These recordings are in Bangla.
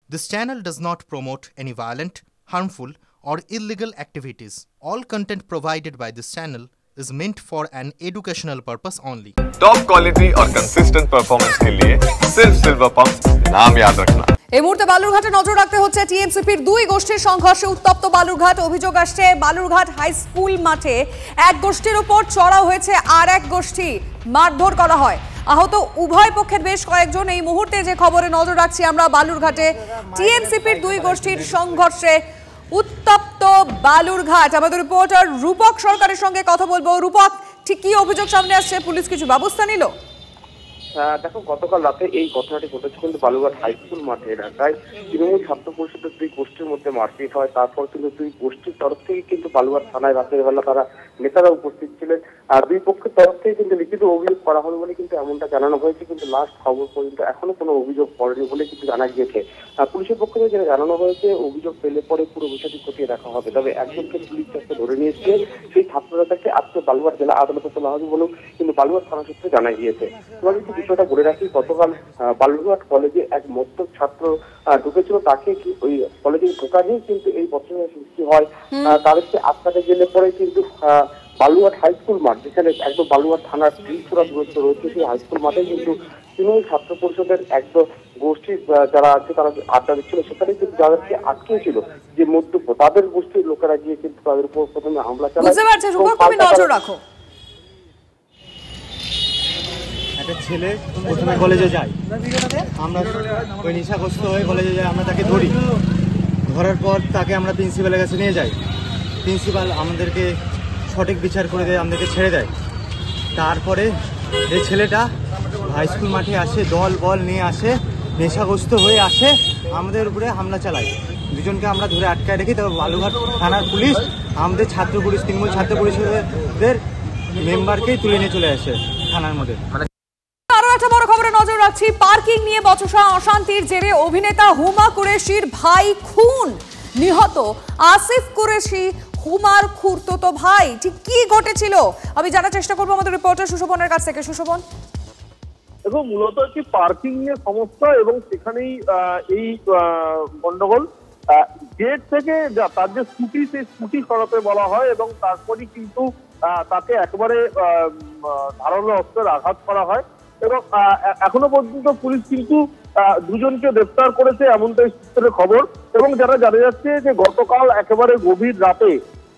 This channel does not promote any violent, harmful, or illegal activities. All content provided by this channel is meant for an educational purpose only. Top quality और कंसिस्टेंट परफॉर्मेंस के लिए सिर्फ सिल्वर पंप नाम याद रखना। এই মুহূর্তে বালুরঘাটে নজর রাখতে হচ্ছে টিএমসিপির দুই গোষ্ঠীর সংঘর্ষে উত্তপ্ত বালুরঘাট। অভিযোগ আসছে বালুরঘাট হাই স্কুল মাঠে এক গোষ্ঠীর উপর চড়াও হয়েছে আর এক গোষ্ঠী, মারধর করা হয়। আহত উভয় পক্ষের বেশ কয়েকজন। এই মুহূর্তে যে খবরে নজর রাখছি আমরা বালুরঘাটে টিএমসিপির দুই গোষ্ঠীর সংঘর্ষে উত্তপ্ত বালুরঘাট। আমাদের রিপোর্টার রূপক সরকারের সঙ্গে কথা বলবো। রূপক, ঠিক কি অভিযোগ সামনে আসছে? পুলিশ কিছু ব্যবস্থা নিল? দেখো, গতকাল রাতে এই ঘটনাটি ঘটেছে কিন্তু বালুরঘাট হাই স্কুল মাঠে এলাকায় তৃণমূল ছাত্র পরিষদের দুই গোষ্ঠীর মধ্যে মারপিট হয়। তারপর কিন্তু দুই গোষ্ঠীর তরফ থেকে কিন্তু বালুরঘাট থানায় রাতের বেলা তারা নেতারা উপস্থিত ছিলেন। আর দুই পক্ষের তরফ থেকে কিন্তু লিখিত অভিযোগ করা হবে বলে কিন্তু এমনটা জানানো হয়েছে, কিন্তু লাস্ট খবর পর্যন্ত এখনো কোনো অভিযোগ পড়েনি বলে কিন্তু জানা গিয়েছে। পুলিশের পক্ষ থেকে যেটা জানানো হয়েছে, অভিযোগ পেলে পরে পুরো বিষয়টি খতিয়ে দেখা হবে। তবে একজনকে পুলিশ চারটে ধরে নিয়েছে, সেই ছাত্রনেতাকে আজকে বালুরঘাট জেলা আদালতে তোলা হবে বলেও কিন্তু বালুরঘাট থানা সূত্রে জানা গিয়েছে। তোমাকে একটু বিষয়টা বলে রাখি, গতকাল বালুরঘাট কলেজে এক মদ্যপ ছাত্র ঢুকেছিল, তাকে ওই কলেজে ঢোকা নিয়ে কিন্তু এই বছরের সৃষ্টি হয়। তাদেরকে আটকাতে গেলে পরে কিন্তু বালুরঘাট হাই স্কুল মাঠ, যেখানে একদম বালুরঘাট থানার ত্রিপুরা দূরত্ব রয়েছে, সেই হাই স্কুল মাঠে কিন্তু তৃণমূল ছাত্র পরিষদের একদম গোষ্ঠীর যারা আছে তারা আড্ডা দিচ্ছিল, সেখানে কিন্তু যাদেরকে আটকেছিল যে মদ্যপ, তাদের গোষ্ঠীর লোকেরা গিয়ে কিন্তু তাদের উপর প্রথমে হামলা চালায়। একটা ছেলে প্রথমে কলেজে যায়, আমরা ওই নেশাগ্রস্ত হয়ে কলেজে যাই, আমরা তাকে ধরি। ধরার পর তাকে আমরা প্রিন্সিপালের কাছে নিয়ে যাই। প্রিন্সিপাল আমাদেরকে সঠিক বিচার করে দেয়, আমাদেরকে ছেড়ে দেয়। তারপরে এই ছেলেটা হাই স্কুল মাঠে আসে, দল বল নিয়ে আসে, নেশাগ্রস্ত হয়ে আসে, আমাদের উপরে হামলা চালায়। দুজনকে আমরা ধরে আটকায় রেখি। তবে বালুরঘাট থানার পুলিশ আমাদের ছাত্র পুলিশ, তৃণমূল ছাত্র পরিষদের মেম্বারকেই তুলে নিয়ে চলে আসে থানার মধ্যে। আরো একটা বড় খবরে নজর রাখছি। পার্কিং নিয়ে বচসা অশান্তির জেরে অভিনেতা হুমা কুরেশির ভাই খুন, নিহত আসিফ কুরেশি হুমার খুড়তুতো ভাই। ঠিক কি ঘটেছিল আমি জানার চেষ্টা করবো আমাদের রিপোর্টার সুশোভনের কাছ থেকে। সুশোভন, এবং মূলত একটি পার্কিং নিয়ে সমস্যা এবং সেখানেই এই গন্ডগোল। গেট থেকে তার যে স্কুটি, সেই স্কুটি সরাতে বলা হয় এবং তারপরই কিন্তু তাকে একেবারে ধারালো অস্ত্রের আঘাত করা হয়। এবং এখনো পর্যন্ত পুলিশ কিন্তু দুজনকে গ্রেফতার করেছে, এমনটাই সূত্রের খবর। এবং যারা জানা যাচ্ছে যে গতকাল একেবারে গভীর রাতে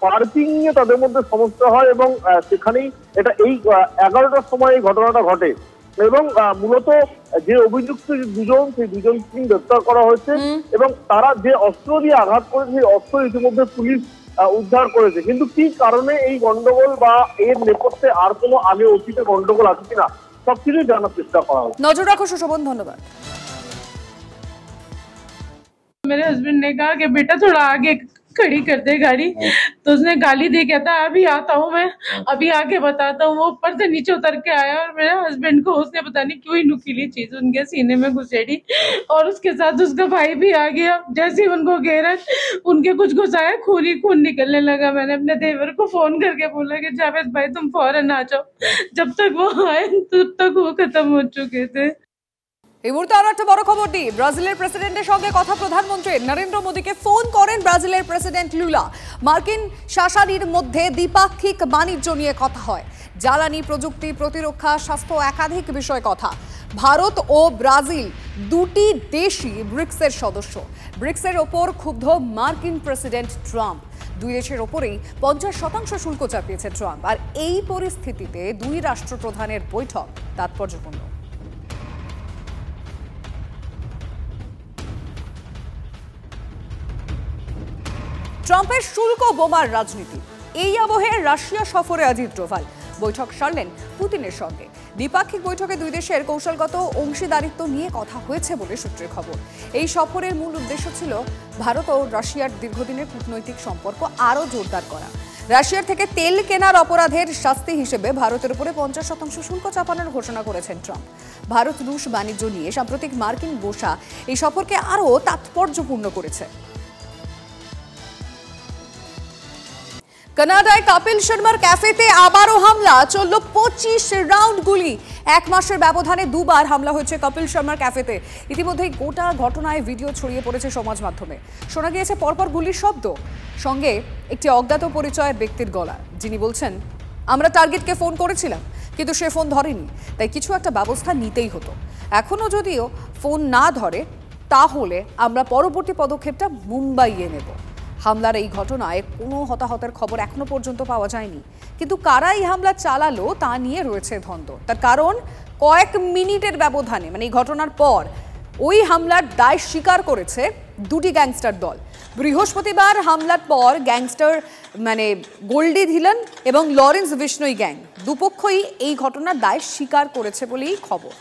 পার্কিং নিয়ে তাদের মধ্যে সমস্যা হয় এবং সেখানেই এটা এই 11টার সময় এই ঘটনাটা ঘটে। এবং মূলত যে অভিযুক্ত দুজন, সেই দুজনকে গ্রেফতার করা হয়েছে এবং তারা যে অস্ত্র দিয়ে আঘাত করেছে সেই অস্ত্র ইতিমধ্যে পুলিশ উদ্ধার করেছে। কিন্তু কি কারণে এই গন্ডগোল বা এর নেপথ্যে আর কোনো আগে অতীতে গন্ডগোল আছে কিনা সবকিছু জানার চেষ্টা করা হবে। নজর রাখো সুশোভন, ধন্যবাদ। मेरे हस्बैंड ने कहा कि बेटा थोड़ा आगे खड़ी कर दे गाड़ी, तो उसने गाली दी, कहता अभी आता हूँ मैं, अभी आके बताता हूँ। वो ऊपर से नीचे उतर के आया और मेरे हस्बैंड को उसने पता नहीं क्यों ही नुकीली चीज उनके सीने में घुसेड़ी और उसके साथ उसका भाई भी आ गया। जैसे ही उनको घेरा, उनके कुछ घुसाया, खून ही खून निकलने लगा। मैंने अपने देवर को फोन करके बोला कि जावेद भाई तुम फौरन आ जाओ। जब तक वो आए तब तक वो खत्म हो चुके थे। এই মুহূর্তে আরো একটা বড় খবর দিই। ব্রাজিলের প্রেসিডেন্টের সঙ্গে কথা প্রধানমন্ত্রী নরেন্দ্র মোদীকে ফোন করেন ব্রাজিলের প্রেসিডেন্ট লুলা। মার্কিন শাসনের মধ্যে দ্বিপাক্ষিক বাণিজ্য নিয়ে কথা হয়, জ্বালানি, প্রযুক্তি, প্রতিরক্ষা, স্বাস্থ্য, একাধিক বিষয় কথা। ভারত ও ব্রাজিল দুটি দেশই ব্রিক্সের সদস্য। ব্রিক্সের ওপর ক্ষুব্ধ মার্কিন প্রেসিডেন্ট ট্রাম্প। দুই দেশের ওপরেই 50% শুল্ক চাপিয়েছে ট্রাম্প। আর এই পরিস্থিতিতে দুই রাষ্ট্রপ্রধানের বৈঠক তাৎপর্যপূর্ণ। ট্রাম্পের শুল্ক বোমার রাজনীতি, এই আবহে রাশিয়া সফরে অজিত ডোভাল বৈঠক সারলেন পুতিনের সঙ্গে। দ্বিপাক্ষিক বৈঠকে দুই দেশের কৌশলগত অংশীদারিত্ব নিয়ে কথা হয়েছে বলে সূত্রের খবর। এই সফরের মূল উদ্দেশ্য ছিল ভারত ও রাশিয়ার দীর্ঘদিনের কূটনৈতিক সম্পর্ক আরও জোরদার করা। রাশিয়ার থেকে তেল কেনার অপরাধের শাস্তি হিসেবে ভারতের উপরে 50% শুল্ক চাপানোর ঘোষণা করেছেন ট্রাম্প। ভারত রুশ বাণিজ্য নিয়ে সাম্প্রতিক মার্কিন গোসা এই সফরকে আরও তাৎপর্যপূর্ণ করেছে। কানাডায় কপিল শর্মার ক্যাফেতে আবারও হামলা, চলল 25 রাউন্ড গুলি। এক মাসের ব্যবধানে দুবার হামলা হয়েছে কপিল শর্মার ক্যাফেতে। ইতিমধ্যেই গোটা ঘটনায় ভিডিও ছড়িয়ে পড়েছে সমাজ মাধ্যমে। শোনা গিয়েছে পরপর গুলির শব্দ, সঙ্গে একটি অজ্ঞাত পরিচয়ের ব্যক্তির গলা, যিনি বলছেন, আমরা টার্গেটকে ফোন করেছিলাম কিন্তু সে ফোন ধরেনি, তাই কিছু একটা ব্যবস্থা নিতেই হতো। এখনও যদিও ফোন না ধরে, তাহলে আমরা পরবর্তী পদক্ষেপটা মুম্বাইয়ে নেব। হামলার এই ঘটনায় কোনো হতাহতের খবর এখনো পর্যন্ত পাওয়া যায়নি, কিন্তু কারা এই হামলা চালালো তা নিয়ে রয়েছে ধন্দ। তার কারণ, কয়েক মিনিটের ব্যবধানে, মানে এই ঘটনার পর ওই হামলার দায় স্বীকার করেছে দুটি গ্যাংস্টার দল। বৃহস্পতিবার হামলার পর গ্যাংস্টার মানে গোল্ডি ধিলন এবং লরেন্স বিষ্ণই গ্যাং দুপক্ষই এই ঘটনার দায় স্বীকার করেছে বলেই খবর।